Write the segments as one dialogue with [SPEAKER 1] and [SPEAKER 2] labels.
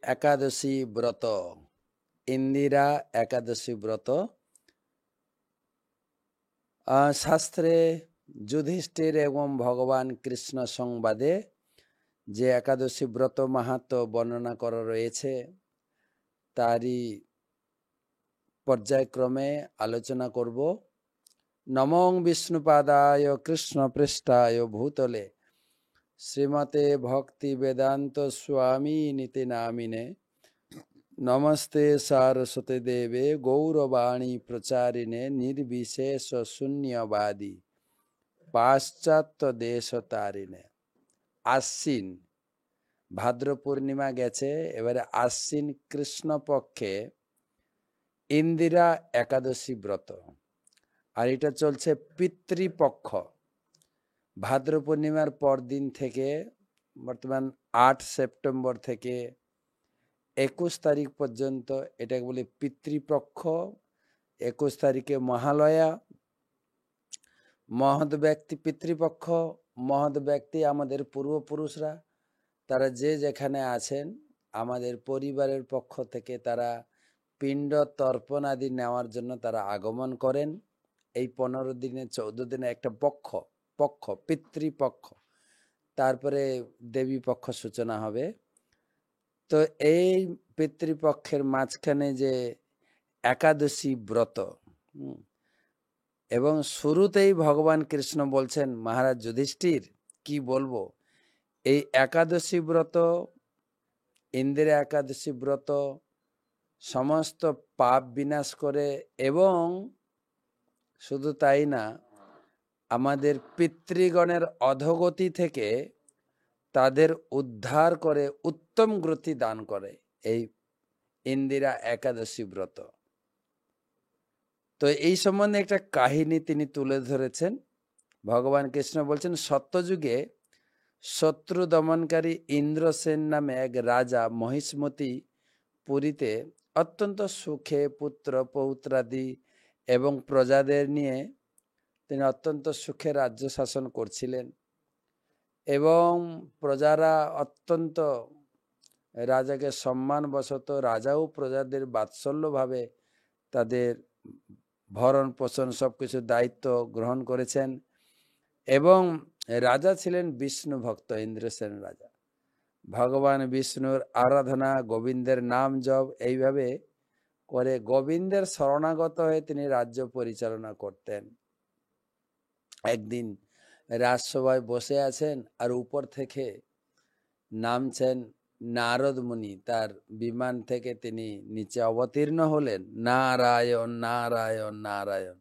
[SPEAKER 1] একাদশী ব্রত, ইন্দিরা একাদশী ব্রত। শাস্ত্রে যুধিষ্ঠির এবং ভগবান কৃষ্ণ সংবাদে যে একাদশী ব্রত মাহাত্ম্য বর্ণনা করা রয়েছে তারই পর্যায়ক্রমে আলোচনা করব। নমঃ বিষ্ণুপাদায় কৃষ্ণপৃষ্ঠায় ভূতলে শ্রীমতে ভক্তি বেদান্ত স্বামী নীতি নামিনে নমস্তে সারস্বতী দেবে গৌরবাণী প্রচারিণে নির্বিশেষ শূন্যবাদী পাশ্চাত্য দেশ তারিণে। আশ্বিন ভাদ্র পূর্ণিমা গেছে, এবারে আশ্বিন কৃষ্ণপক্ষে ইন্দিরা একাদশী ব্রত, আর এটা চলছে পিতৃপক্ষ। ভাদ্র পূর্ণিমার পর দিন থেকে বর্তমান 8 সেপ্টেম্বর থেকে 21 তারিখ পর্যন্ত এটাকে বলে পিতৃপক্ষ। 21 তারিখে মহালয়া। মহৎ ব্যক্তি পিতৃপক্ষ, মহৎ ব্যক্তি আমাদের পূর্বপুরুষরা, তারা যে যেখানে আছেন আমাদের পরিবারের পক্ষ থেকে তারা পিণ্ড তর্পণ আদি নেওয়ার জন্য তারা আগমন করেন। এই 15 দিনে 14 দিনে একটা পক্ষ পিতৃপক্ষ, তারপরে দেবী পক্ষ সূচনা হবে। তো এই পিতৃপক্ষের মাঝখানে যে একাদশী ব্রত, এবং শুরুতেই ভগবান কৃষ্ণ বলছেন মহারাজ যুধিষ্ঠির কি বলবো, এই একাদশী ব্রত, ইন্দিরা একাদশী ব্রত সমস্ত পাপ বিনাশ করে এবং শুধু তাই না, আমাদের পিতৃগণের অধোগতি থেকে তাদের উদ্ধার করে উত্তম গতি দান করে এই ইন্দিরা একাদশী ব্রত। তো এই সম্বন্ধে একটা কাহিনী তিনি তুলে ধরেছেন। ভগবান কৃষ্ণ বলছেন সত্যযুগে শত্রু দমনকারী ইন্দ্রসেন নামে এক রাজা মহিষ্মতি পুরীতে অত্যন্ত সুখে পুত্র পৌত্রাদি এবং প্রজাদের নিয়ে তিনি অত্যন্ত সুখে রাজ্য শাসন করছিলেন এবং প্রজারা অত্যন্ত রাজাকে সম্মানবশত, রাজাও প্রজাদের বাৎসল্যভাবে তাদের ভরণ পোষণ সবকিছু দায়িত্ব গ্রহণ করেছেন। এবং রাজা ছিলেন বিষ্ণু ভক্ত ইন্দ্রসেন রাজা। ভগবান বিষ্ণুর আরাধনা, গোবিন্দের নাম জপ এইভাবে করে গোবিন্দের শরণাগত হয়ে তিনি রাজ্য পরিচালনা করতেন। একদিন রাজসভায় বসে আছেন আর উপর থেকে নামছেন নারদ মুনি, তার বিমান থেকে তিনি নিচে অবতীর্ণ হলেন। নারায়ণ নারায়ণ নারায়ণ।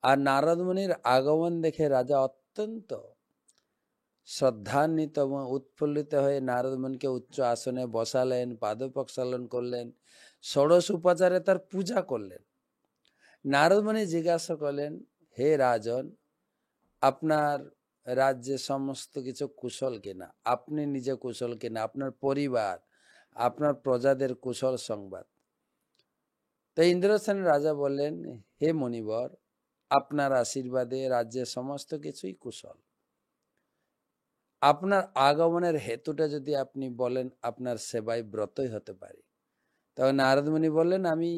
[SPEAKER 1] আর নারদ মুনির আগমন দেখে রাজা অত্যন্ত শ্রদ্ধান্বিত এবং উৎফুল্লিত হয়ে নারদ মুনিকে উচ্চ আসনে বসালেন, পাদপ্রক্ষালন করলেন, ষোড়শ উপাচারে তার পূজা করলেন। নারদ মুনি জিজ্ঞাসা করলেন, হে রাজন, আপনার রাজ্যে সমস্ত কিছু কুশল কিনা, আপনি নিজে কুশল কিনা, আপনার পরিবার, আপনার প্রজাদের কুশল সংবাদ। তো ইন্দ্রসেন রাজা বললেন, হে মণিবর, আপনার আশীর্বাদে রাজ্যের সমস্ত কিছুই কুশল। আপনার আগমনের হেতুটা যদি আপনি বলেন, আপনার সেবায় ব্রতই হতে পারে। তবে নারদ মুনি বললেন, আমি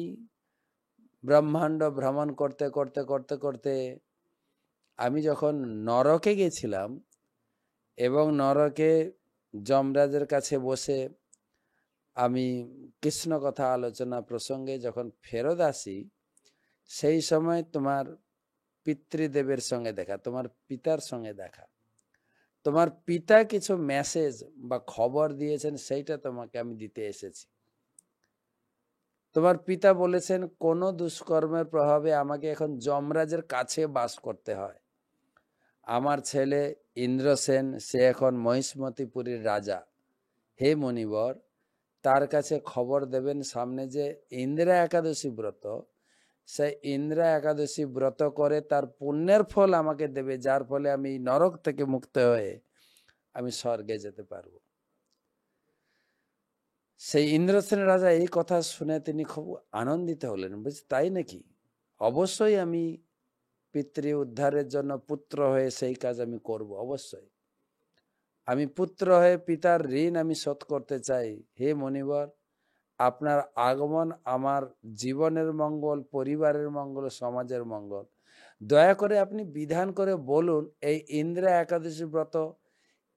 [SPEAKER 1] ব্রহ্মাণ্ড ভ্রমণ করতে করতে করতে করতে আমি যখন নরকে গেছিলাম এবং নরকে যমরাজের কাছে বসে আমি কৃষ্ণ কথা আলোচনা প্রসঙ্গে যখন ফেরত আসি, সেই সময় তোমার পিতৃদেবের সঙ্গে দেখা, তোমার পিতার সঙ্গে দেখা, তোমার পিতা কিছু মেসেজ বা খবর দিয়েছেন, সেইটা তোমাকে আমি দিতে এসেছি। তোমার পিতা বলেছেন কোনো দুষ্কর্মের প্রভাবে আমাকে এখন যমরাজের কাছে বাস করতে হয়। আমার ছেলে ইন্দ্রসেন, সে এখন মহিষ্মতিপুরীর রাজা। হে মণিবর, তার কাছে খবর দেবেন সামনে যে ইন্দিরা একাদশী ব্রত, সে ইন্দিরা একাদশী ব্রত করে তার পুণ্যের ফল আমাকে দেবে, যার ফলে আমি নরক থেকে মুক্ত হয়ে আমি স্বর্গে যেতে পারবো। সেই ইন্দ্রসেন রাজা এই কথা শুনে তিনি খুব আনন্দিত হলেন। বুঝছি, তাই নাকি, অবশ্যই আমি পিতৃ উদ্ধারের জন্য পুত্র হয়ে সেই কাজ আমি করব। অবশ্যই আমি পুত্র হয়ে পিতার ঋণ আমি শোধ করতে চাই। হে মণিবর, আপনার আগমন আমার জীবনের মঙ্গল, পরিবারের মঙ্গল, সমাজের মঙ্গল। দয়া করে আপনি বিধান করে বলুন এই ইন্দ্রা একাদশী ব্রত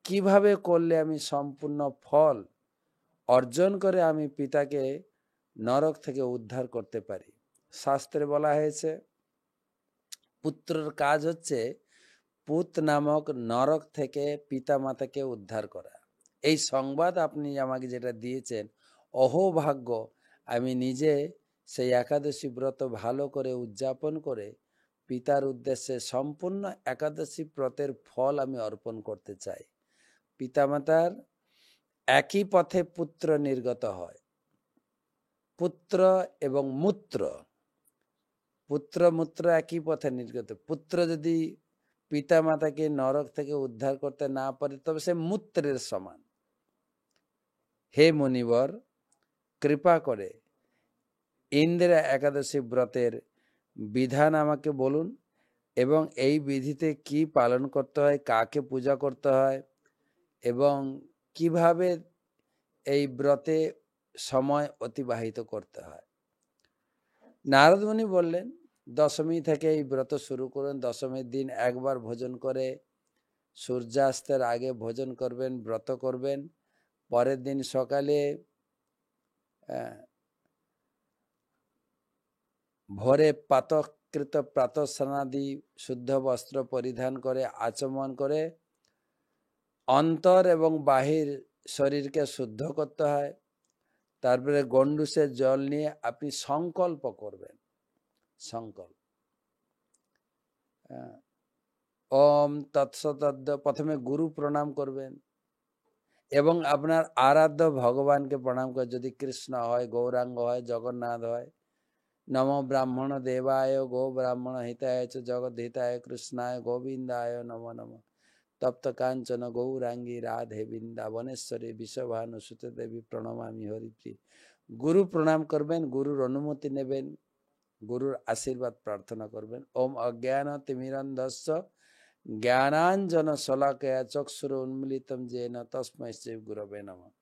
[SPEAKER 1] কিভাবে করলে আমি সম্পূর্ণ ফল অর্জন করে আমি পিতাকে নরক থেকে উদ্ধার করতে পারি। শাস্ত্রে বলা হয়েছে পুত্রের কাজ হচ্ছে পুত নামক নরক থেকে পিতা মাতাকে উদ্ধার করা। এই সংবাদ আপনি আমাকে যেটা দিয়েছেন, অহোভাগ্য আমি নিজে সেই একাদশী ব্রত ভালো করে উদযাপন করে পিতার উদ্দেশ্যে সম্পূর্ণ একাদশী ব্রতের ফল আমি অর্পণ করতে চাই। পিতামাতার একই পথে পুত্র নির্গত হয়। পুত্র এবং মূত্র, পুত্র মূত্র একই পথে নির্গত। পুত্র যদি পিতা মাতাকে নরক থেকে উদ্ধার করতে না পারে তবে সে মূত্রের সমান। হে মুনিবর, কৃপা করে ইন্দিরা একাদশী ব্রতের বিধান আমাকে বলুন এবং এই বিধিতে কি পালন করতে হয়, কাকে পূজা করতে হয় এবং কিভাবে এই ব্রতে সময় অতিবাহিত করতে হয়। নারদ মুনি বললেন, দশমী থেকে এই ব্রত শুরু করুন। দশমীর দিন একবার ভোজন করে সূর্যাস্তের আগে ভোজন করবেন, ব্রত করবেন। পরের দিন সকালে ভোরে প্রাতঃকৃত প্রাতঃস্নানাদি শুদ্ধ বস্ত্র পরিধান করে আচমন করে অন্তর এবং বাহির শরীরকে শুদ্ধ করতে হয়। তারপরে গণ্ডূষের জল নিয়ে আপনি সংকল্প করবেন। সংকল্প ওম তৎসতদ্য, প্রথমে গুরু প্রণাম করবেন এবং আপনার আরাধ্য ভগবানকে প্রণাম করে। যদি কৃষ্ণ হয়, গৌরাঙ্গ হয়, জগন্নাথ হয়, নম ব্রাহ্মণ দেবায় গো ব্রাহ্মণ হিতায় চ জগৎ হিতায় কৃষ্ণায় গোবিন্দায় নম নম। তপ্ত কাঞ্চন গৌরাঙ্গী রাধে বৃন্দাবনেশ্বরী বিশ্বভানু সুতে দেবী প্রণমামি হরিপ্রিয়। গুরু প্রণাম করবেন, গুরুর অনুমতি নেবেন, গুরুর আশীর্বাদ প্রার্থনা করবেন। ওম অজ্ঞান তিমিরন্ধস্য জ্ঞানাঞ্জন শলাকয়া চক্ষুর উন্মিলিতম যেন তস্মৈ শ্রী গুরবে নমঃ।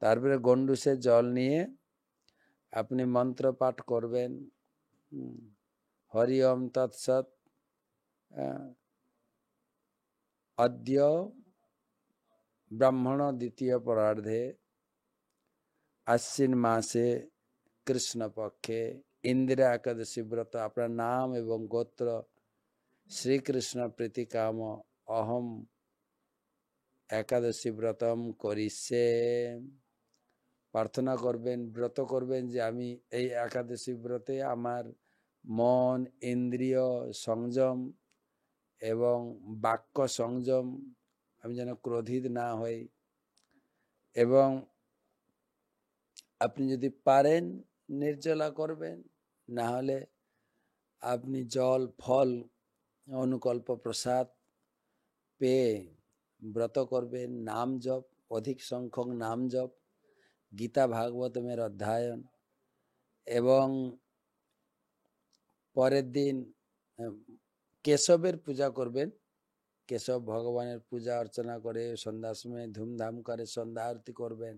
[SPEAKER 1] তারপরে গণ্ডূষে জল নিয়ে আপনি মন্ত্র পাঠ করবেন। হরি ওম তৎসৎ। অদ্য ব্রাহ্মণ দ্বিতীয় পরার্ধে আশ্বিন মাসে কৃষ্ণপক্ষে ইন্দিরা একাদশী ব্রত। আপনার নাম এবং গোত্র শ্রীকৃষ্ণ প্রীতিকাম অহম একাদশী ব্রতম করিষ্যে। প্রার্থনা করবেন, ব্রত করবেন যে আমি এই একাদশী ব্রতে আমার মন, ইন্দ্রিয় সংযম এবং বাক্য সংযম, আমি যেন ক্রোধিত না হই। এবং আপনি যদি পারেন নির্জলা করবেন, না হলে আপনি জল, ফল, অনুকল্প প্রসাদ পেয়ে ব্রত করবেন। নাম জপ, অধিক সংখ্যক নাম জপ, গীতা ভাগবতমের অধ্যয়ন এবং পরের দিন কেশবের পূজা করবেন। কেশব ভগবানের পূজা অর্চনা করে সন্ধ্যার সময় ধুমধাম করে সন্ধ্যা আরতি করবেন।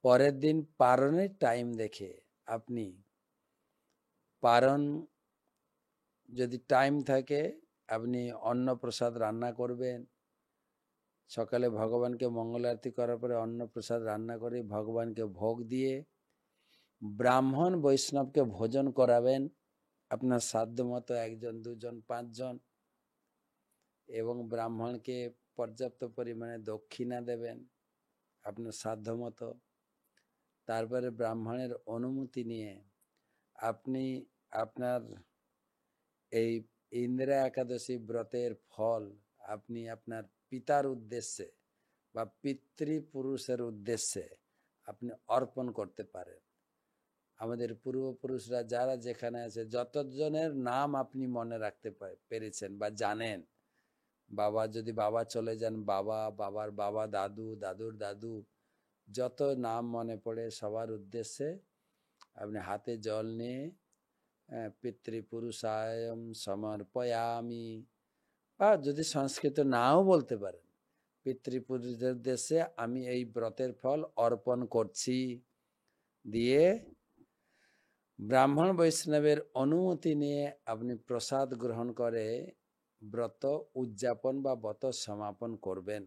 [SPEAKER 1] পরের দিন পারণের টাইম দেখে আপনি পারণ যদি টাইম থাকে আপনি অন্ন প্রসাদ রান্না করবেন। সকালে ভগবানকে মঙ্গল আরতি করার পরে অন্ন প্রসাদ রান্না করে ভগবানকে ভোগ দিয়ে ব্রাহ্মণ বৈষ্ণবকে ভোজন করাবেন আপনার সাধ্য মতো, 1 জন 2 জন 5 জন, এবং ব্রাহ্মণকে পর্যাপ্ত পরিমাণে দক্ষিণা দেবেন আপনার সাধ্য মতো। তারপরে ব্রাহ্মণের অনুমতি নিয়ে আপনি আপনার এই ইন্দিরা একাদশী ব্রতের ফল আপনি আপনার পিতার উদ্দেশ্যে বা পিতৃপুরুষের উদ্দেশ্যে আপনি অর্পণ করতে পারেন। আমাদের পূর্বপুরুষরা যারা যেখানে আছে যতজনের নাম আপনি মনে রাখতে পেরেছেন বা জানেন, বাবা যদি বাবা চলে যান বাবা, বাবার বাবা, দাদু, দাদুর দাদু, যত নাম মনে পড়ে সবার উদ্দেশ্যে আপনি হাতে জল নিয়ে পিতৃপুরুষায়ম সমর্পয়ামি, বা যদি সংস্কৃত নাও বলতে পারেন, পিতৃপুরুষদের উদ্দেশ্যে আমি এই ব্রতের ফল অর্পণ করছি। দিয়ে ব্রাহ্মণ বৈষ্ণবের অনুমতি নিয়ে আপনি প্রসাদ গ্রহণ করে ব্রত উদযাপন বা ব্রত সমাপন করবেন।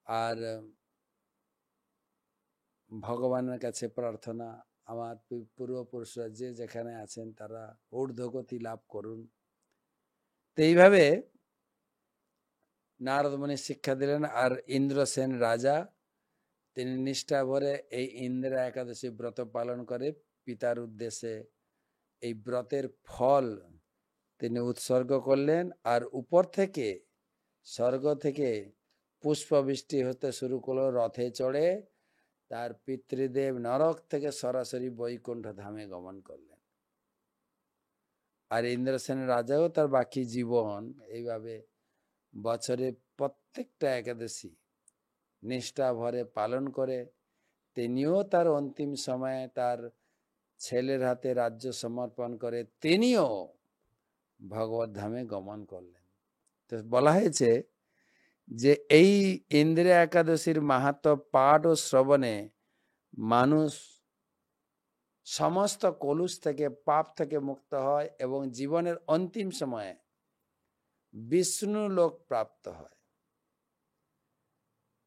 [SPEAKER 1] আর ভগবানের কাছে প্রার্থনা, আমার পূর্বপুরুষরা যে যেখানে আছেন তারা ঊর্ধ্বগতি লাভ করুন। তো এইভাবে নারদ মুনি শিক্ষা দিলেন। আর ইন্দ্রসেন রাজা তিনি নিষ্ঠা ভরে এই ইন্দিরা একাদশী ব্রত পালন করে পিতার উদ্দেশ্যে এই ব্রতের ফল তিনি উৎসর্গ করলেন। আর উপর থেকে স্বর্গ থেকে পুষ্পবৃষ্টি হতে শুরু করলো রথে চড়ে। তার পিতৃদেব নরক থেকে সরাসরি বৈকুণ্ঠ ধামে গমন করলেন। আর ইন্দ্রসেন রাজাও তার বাকি জীবন এইভাবে বছরে প্রত্যেকটা একাদশী নিষ্ঠা ভরে পালন করে তিনিও তার অন্তিম সময়ে তার ছেলের হাতে রাজ্য সমর্পণ করে তিনিও ভগবত ধামে গমন করলেন। তো বলা হয়েছে যে এই ইন্দ্রিয়া একাদশীর মাহাত্ম্য পাঠ ও শ্রবণে মানুষ সমস্ত কলুষ থেকে পাপ থেকে মুক্ত হয় এবং জীবনের অন্তিম সময়ে বিষ্ণু লোক প্রাপ্ত হয়।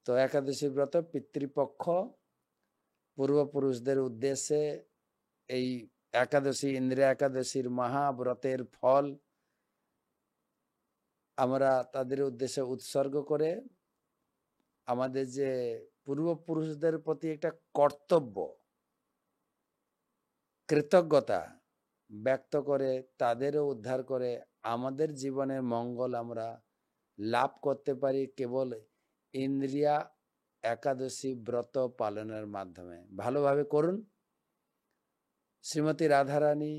[SPEAKER 1] তো একাদশী ব্রত পিতৃপক্ষ পূর্বপুরুষদের উদ্দেশ্যে এই একাদশী ইন্দ্রিয়া একাদশীর মহাব্রতের ফল আমরা তাদের উদ্দেশ্যে উৎসর্গ করে আমাদের যে পূর্বপুরুষদের প্রতি একটা কর্তব্য কৃতজ্ঞতা ব্যক্ত করে তাদেরও উদ্ধার করে আমাদের জীবনের মঙ্গল আমরা লাভ করতে পারি কেবল ইন্দ্রিয়া একাদশী ব্রত পালনের মাধ্যমে। ভালোভাবে করুন। শ্রীমতী রাধারানী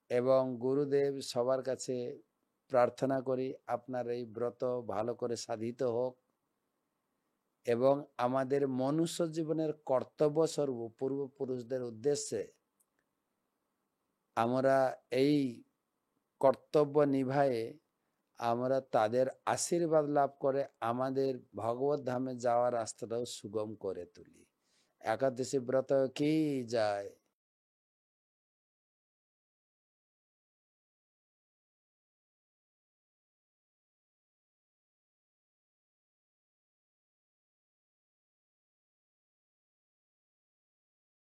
[SPEAKER 1] এবং গুরুদেব সবার কাছে প্রার্থনা করি আপনার এই ব্রত ভালো করে সাধিত হোক এবং আমাদের মনুষ্য জীবনের কর্তব্য স্বরূপ পূর্বপুরুষদের উদ্দেশ্যে আমরা এই কর্তব্য নিভায়ে আমরা তাদের আশীর্বাদ লাভ করে আমাদের ভগবত ধামে যাওয়ার রাস্তাটাও সুগম করে তুলি। একাদশী ব্রত কি যায়।